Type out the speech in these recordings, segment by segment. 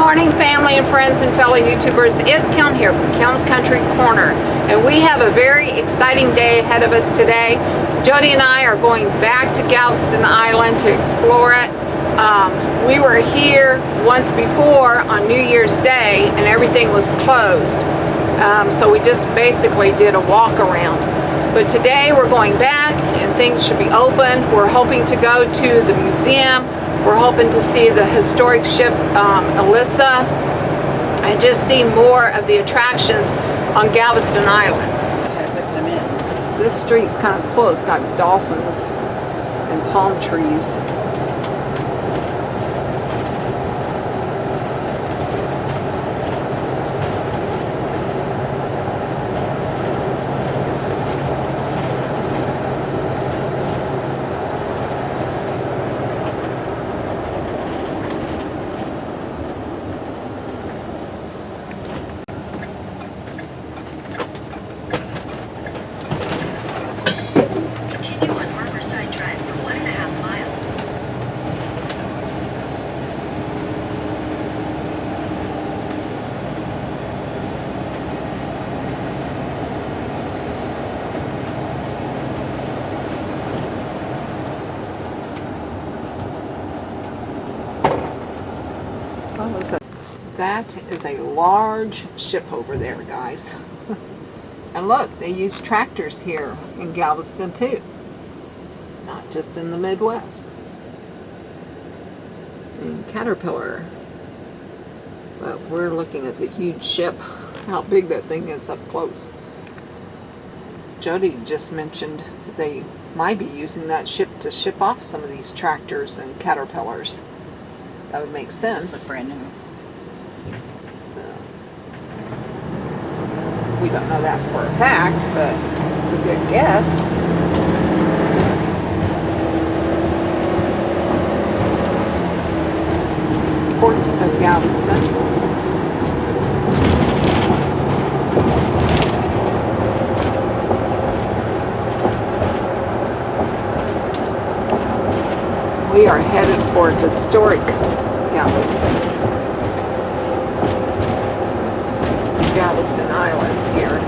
morning, family and friends and fellow YouTubers. It's Kim here from Kim's Country Corner, and we have a very exciting day ahead of us today. Jody and I are going back to Galveston Island to explore it. We were here once before on New Year's Day and everything was closed. So we just basically did a walk around. But today we're going back and things should be open. We're hoping to go to the museum. We're hoping to see the historic ship Elissa and just see more of the attractions on Galveston Island. This street's kind of cool. It's got dolphins and palm trees. That is a large ship over there, guys. And look, they use tractors here in Galveston too. Not just in the Midwest. And Caterpillar. But we're looking at the huge ship. How big that thing is up close. Jody just mentioned that they might be using that ship to ship off some of these tractors and Caterpillars. That would make sense. This is brand new. So, we don't know that for a fact, but it's a good guess. Port of Galveston. We are headed for historic Galveston. Galveston Island here.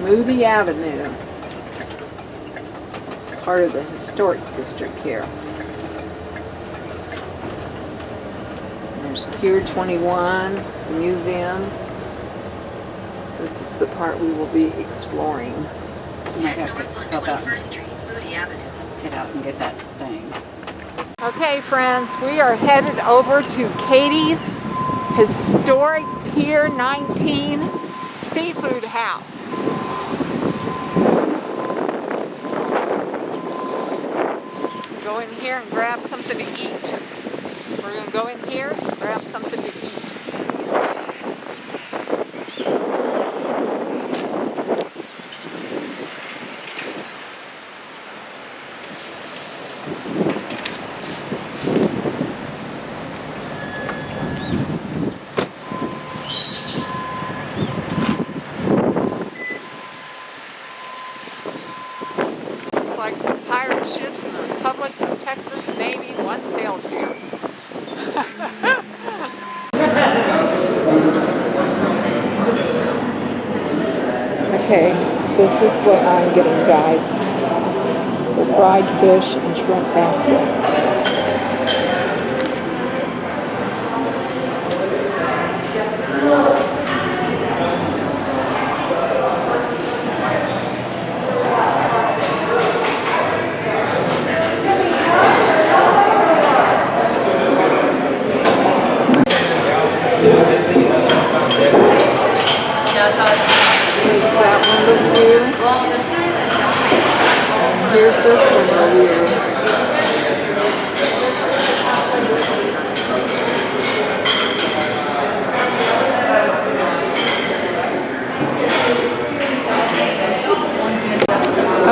Movie Avenue. It's part of the historic district here. There's Pier 21, the museum. This is the part we will be exploring. You might have to help out. Get out and get that thing. Okay, friends, we are headed over to Katie's historic Pier 19 seafood house. Go in here and grab something to eat. We're going to go in here and grab something to eat. Looks like some pirate ships in the Republic of Texas Navy once sailed here. Okay, this is what I'm getting, guys. The fried fish and shrimp basket. here's this one review.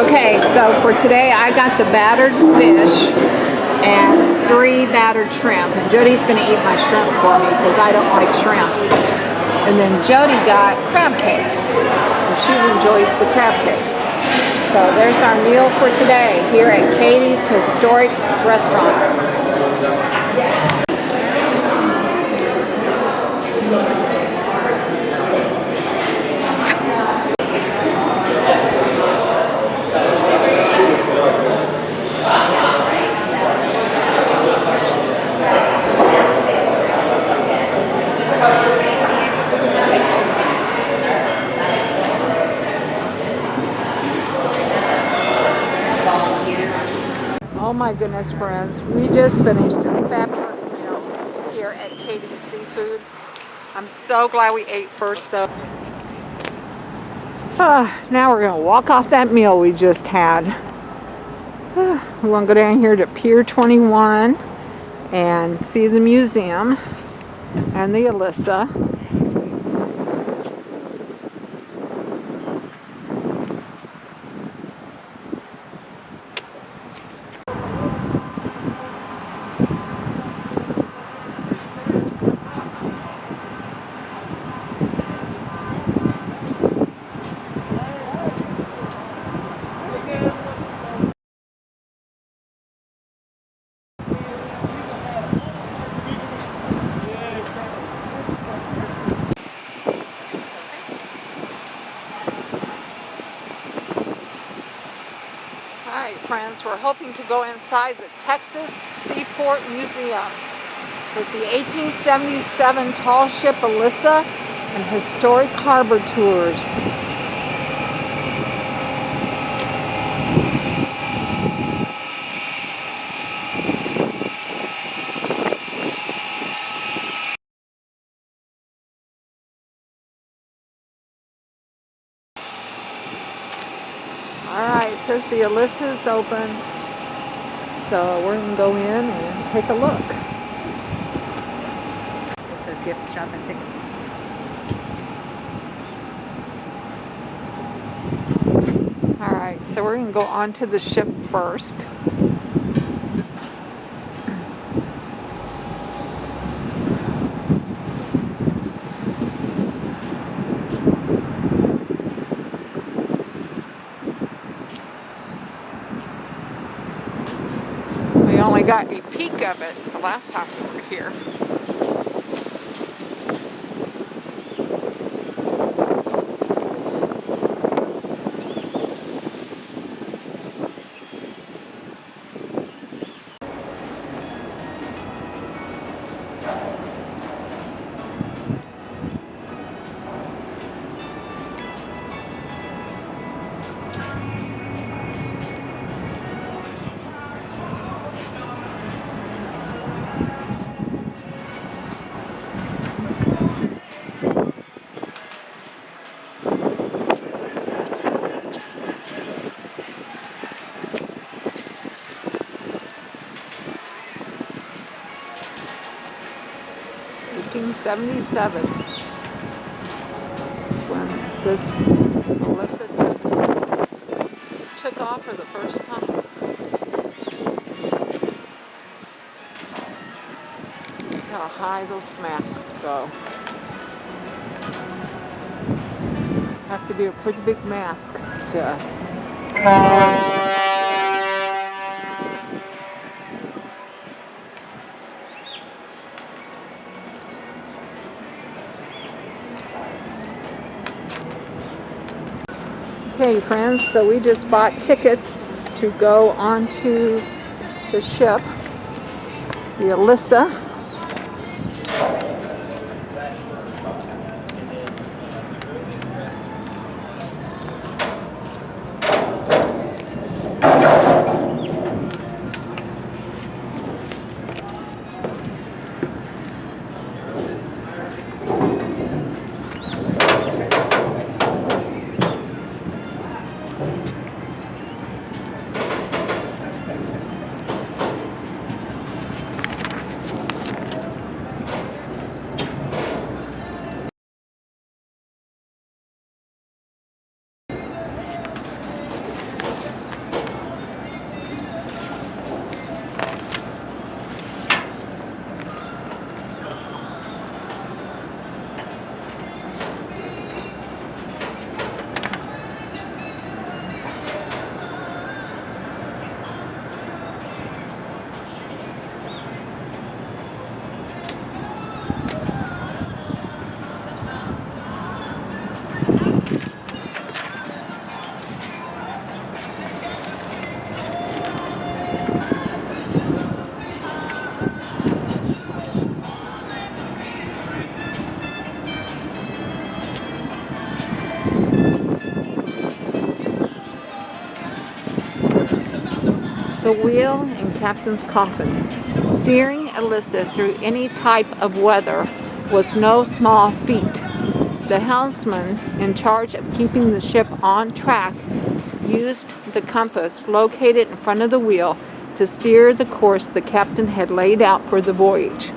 Okay, so for today I got the battered fish and 3 battered shrimp. And Jody's going to eat my shrimp for me because I don't like shrimp. And then Jody got crab cakes. And she enjoys the crab cakes. So there's our meal for today here at Katie's Historic Restaurant. Oh my goodness, friends, we just finished a fabulous meal here at Katie's Seafood. I'm so glad we ate first though. Now we're going to walk off that meal we just had. We want to go down here to Pier 21 and see the museum and the Elissa. Alright friends, we're hoping to go inside the Texas Seaport Museum with the 1877 tall ship Elissa and historic harbor tours. Alright, it says the Elissa is open, so we're going to go in and take a look. It's a gift shop and tickets. Alright, so we're going to go onto the ship first. We only got a peek of it the last time we were here. '77 is when this Elissa took off for the first time. Look how high those masts go. Have to be a pretty big mask to Okay friends, so we just bought tickets to go onto the ship, the Elissa. the wheel and captain's coffin. Steering Elissa through any type of weather was no small feat. The helmsman, in charge of keeping the ship on track, used the compass located in front of the wheel to steer the course the captain had laid out for the voyage.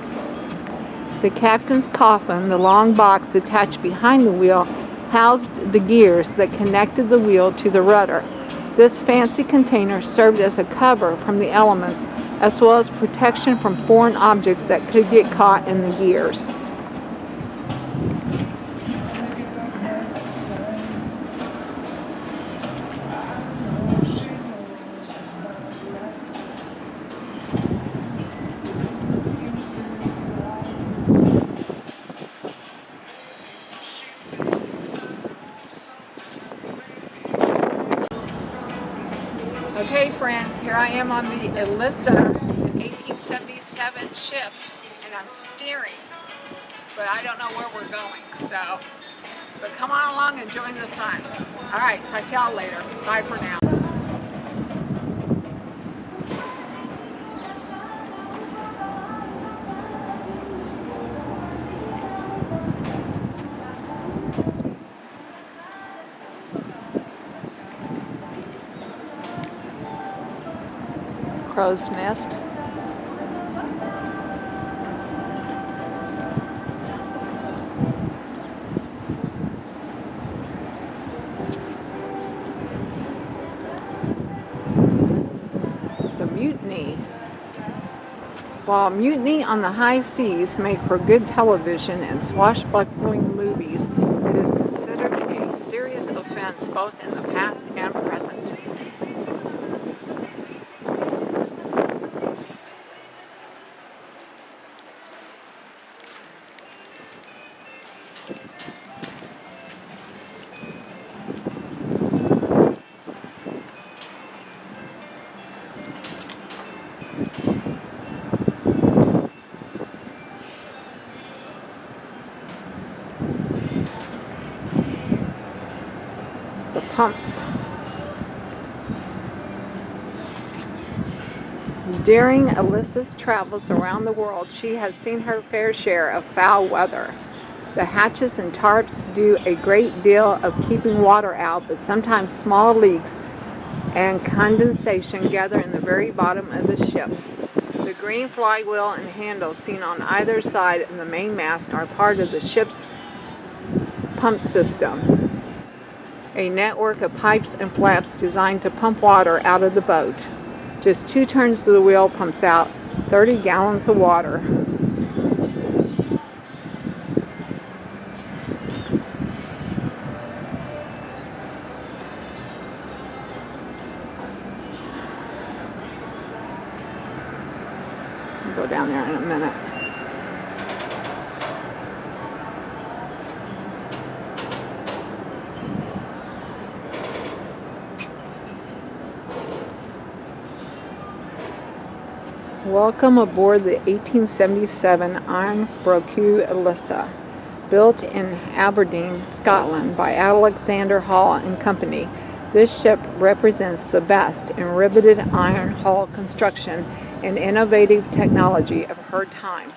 The captain's coffin, the long box attached behind the wheel, housed the gears that connected the wheel to the rudder. This fancy container served as a cover from the elements, as well as protection from foreign objects that could get caught in the gears. Okay friends, here I am on the Elissa, an 1877 ship, and I'm steering, but I don't know where we're going, so, but come on along and join the fun. Alright, talk to y'all later. Bye for now. Crow's nest. The mutiny. While mutiny on the high seas make for good television and swashbuckling movies, it is considered a serious offense both in the past and present. The pumps. During Elissa's travels around the world, she has seen her fair share of foul weather. The hatches and tarps do a great deal of keeping water out, but sometimes small leaks and condensation gather in the very bottom of the ship. The green flywheel and handles seen on either side of the main mast are part of the ship's pump system, a network of pipes and flaps designed to pump water out of the boat. Just 2 turns of the wheel pumps out 30 gallons of water. I'll go down there in a minute. Welcome aboard the 1877 Iron Broque Elissa, built in Aberdeen, Scotland by Alexander Hall and Company. This ship represents the best in riveted iron hull construction and innovative technology of her time.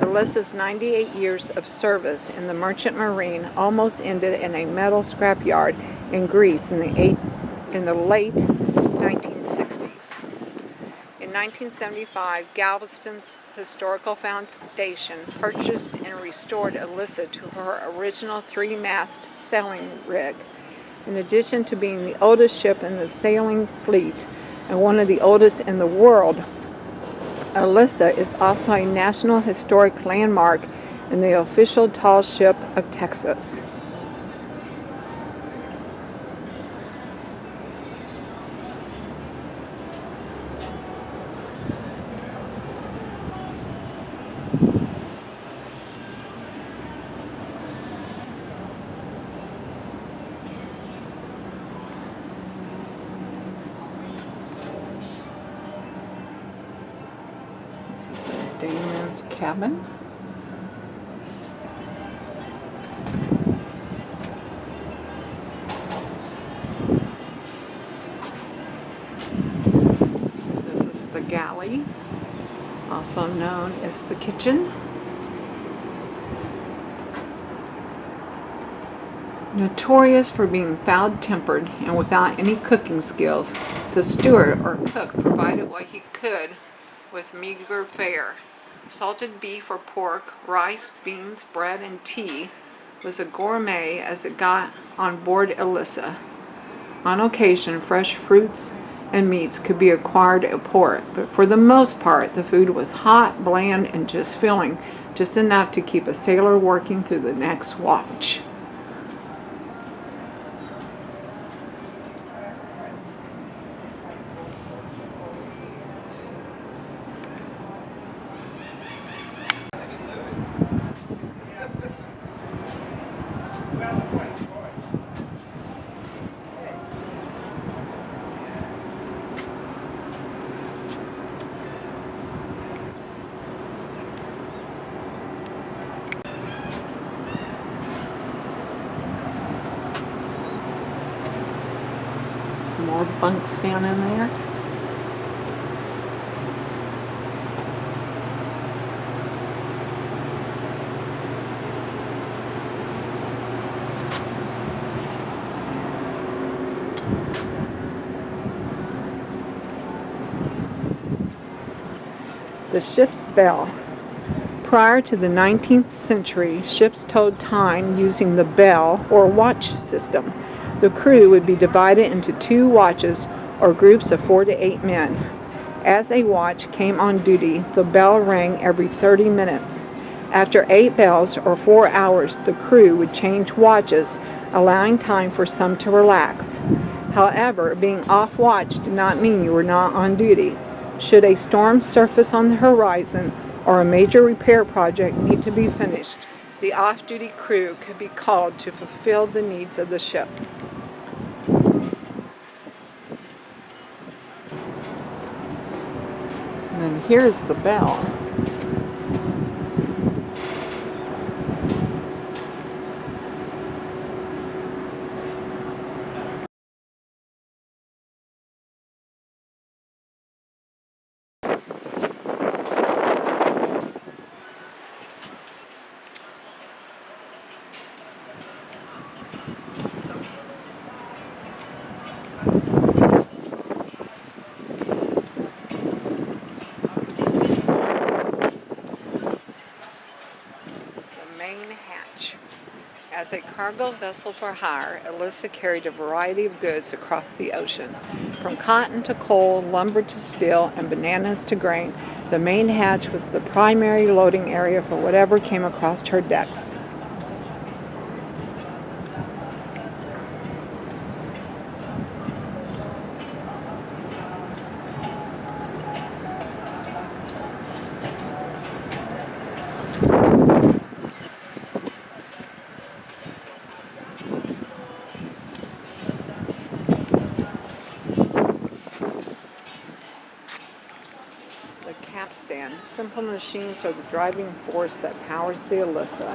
Elissa's 98 years of service in the merchant marine almost ended in a metal scrapyard in Greece in the late 1960s. In 1975, Galveston's Historical Foundation purchased and restored Elissa to her original 3-mast sailing rig. In addition to being the oldest ship in the sailing fleet and one of the oldest in the world, Elissa is also a National Historic Landmark and the official tall ship of Texas. Damon's cabin. also known as the kitchen. Notorious for being foul-tempered and without any cooking skills, the steward or cook provided what he could with meager fare. Salted beef or pork, rice, beans, bread, and tea was a gourmet as it got on board Elissa. On occasion, fresh fruits and meats could be acquired at port, but for the most part, the food was hot, bland, and just filling, just enough to keep a sailor working through the next watch. Some more bunks down in there. The ship's bell. Prior to the 19th century, ships told time using the bell or watch system. The crew would be divided into 2 watches or groups of 4 to 8 men. As a watch came on duty, the bell rang every 30 minutes. After 8 bells or 4 hours, the crew would change watches, allowing time for some to relax. However, being off watch did not mean you were not on duty. Should a storm surface on the horizon or a major repair project need to be finished, the off-duty crew could be called to fulfill the needs of the ship. And then here's the bell. As a cargo vessel for hire, Elissa carried a variety of goods across the ocean. From cotton to coal, lumber to steel, and bananas to grain, the main hatch was the primary loading area for whatever came across her decks. Capstan. Simple machines are the driving force that powers the Elissa.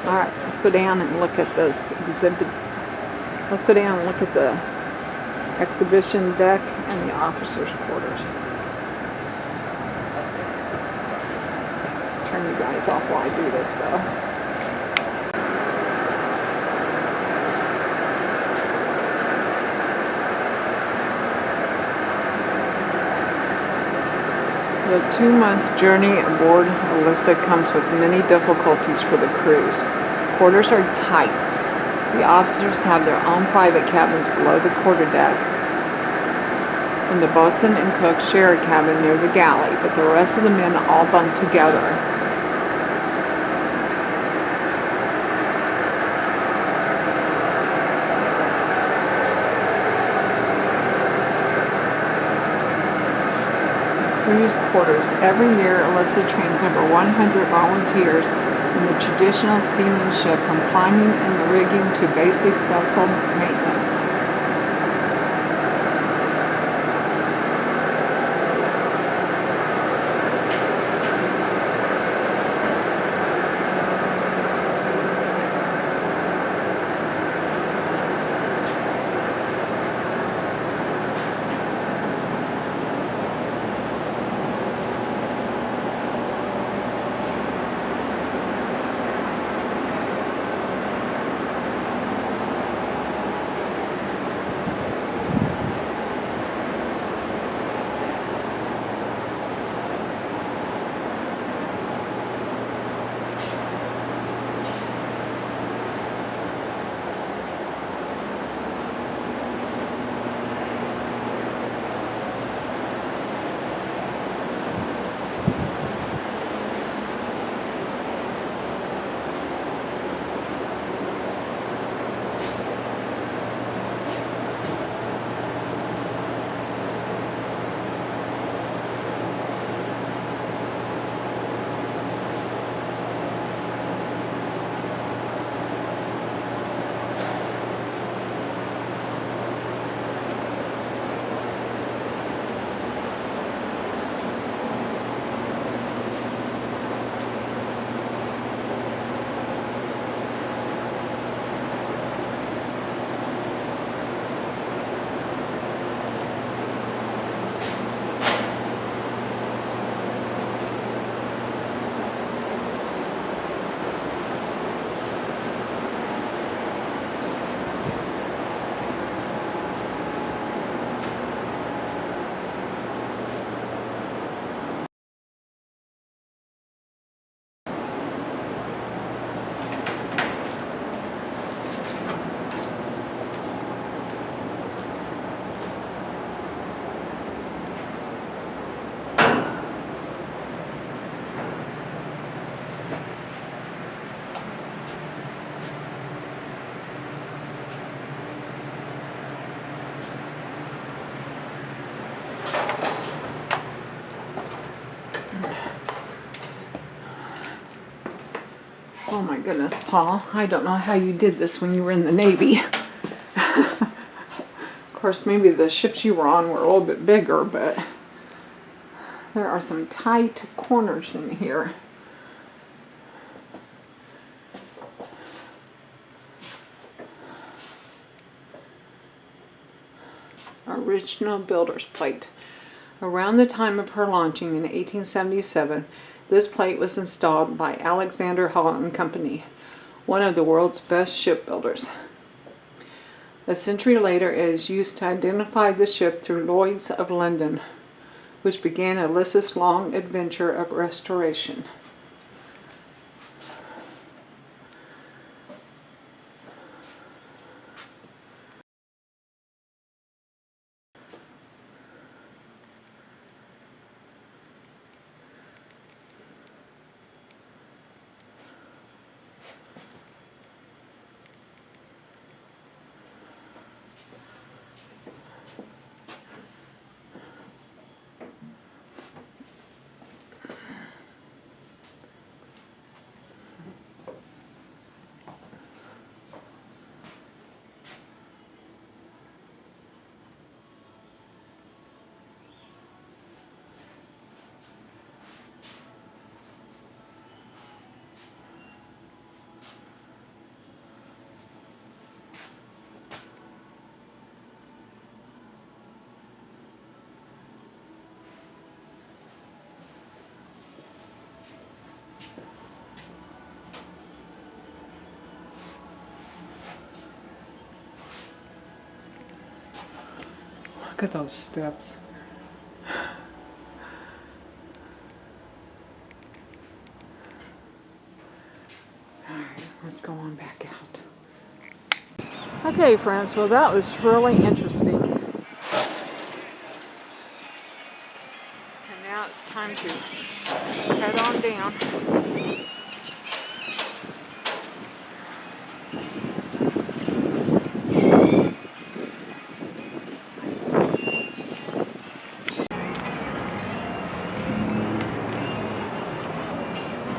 Alright, let's go down and look at this exhibit. Let's go down and look at the exhibition deck and the officers' quarters. Turn you guys off while I do this though. The 2-month journey aboard Elissa comes with many difficulties for the crews. Quarters are tight. The officers have their own private cabins below the quarterdeck, and the boatswain and cook share a cabin near the galley, but the rest of the men all bunk together. Crew's quarters. Every year, Elissa trains over 100 volunteers in the traditional seamanship, from climbing and the rigging to basic vessel maintenance. Oh my goodness, Paul. I don't know how you did this when you were in the Navy. Of course, maybe the ships you were on were a little bit bigger, but there are some tight corners in here. Original builder's plate. Around the time of her launching in 1877, this plate was installed by Alexander Hall and Company, one of the world's best shipbuilders. A century later, it is used to identify the ship through Lloyd's of London, which began Elissa's long adventure of restoration. Look at those steps. Alright, let's go on back out. Okay, friends, well that was really interesting. And now it's time to head on down.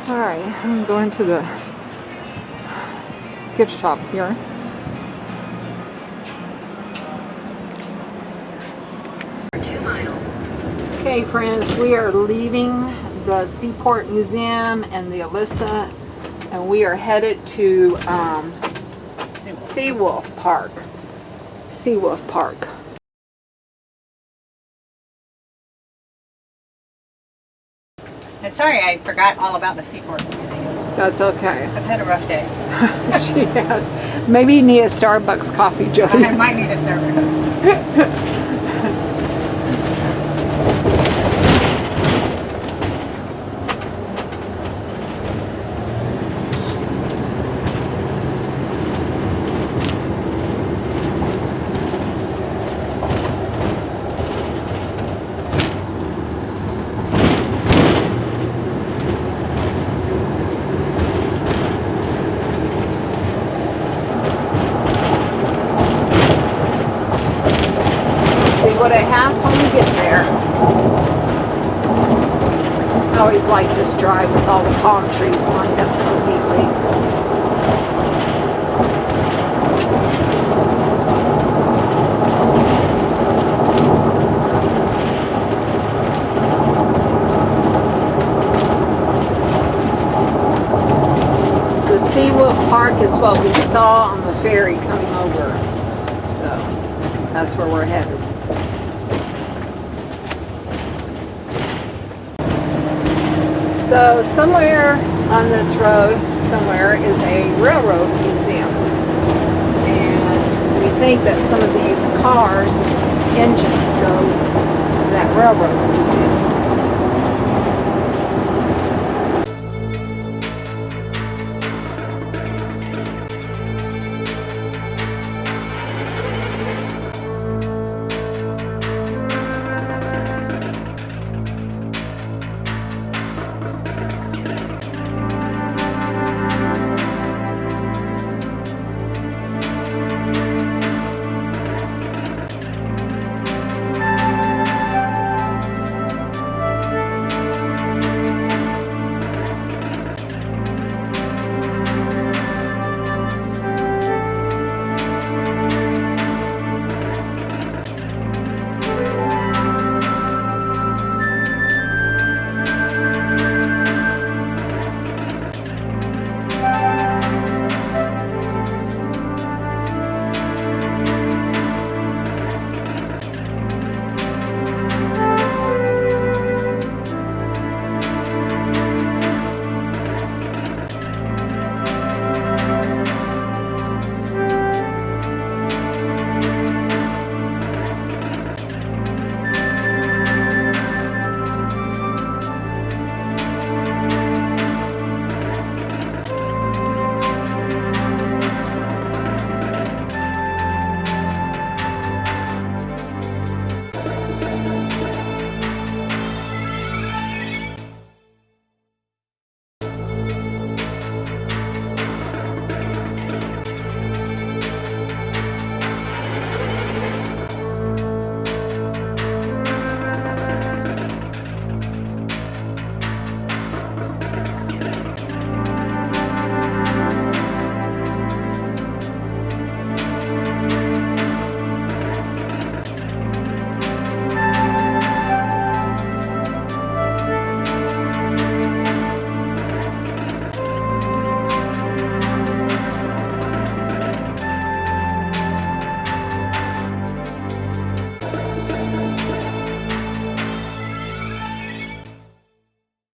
Alright, I'm going to the gift shop here. For 2 miles. Okay, friends, we are leaving the Seaport Museum and the Elissa, and we are headed to Seawolf Park. Seawolf Park. And sorry, I forgot all about the Seaport Museum. That's okay. I've had a rough day. She has. Maybe you need a Starbucks coffee, Jody. I might need a Starbucks. What it has when you get there. I always like this drive with all the palm trees lined up so neatly. The Seawolf Park is what we saw on the ferry coming over. So that's where we're headed. So somewhere on this road, somewhere is a railroad museum. And we think that some of these cars, engines, go to that railroad museum.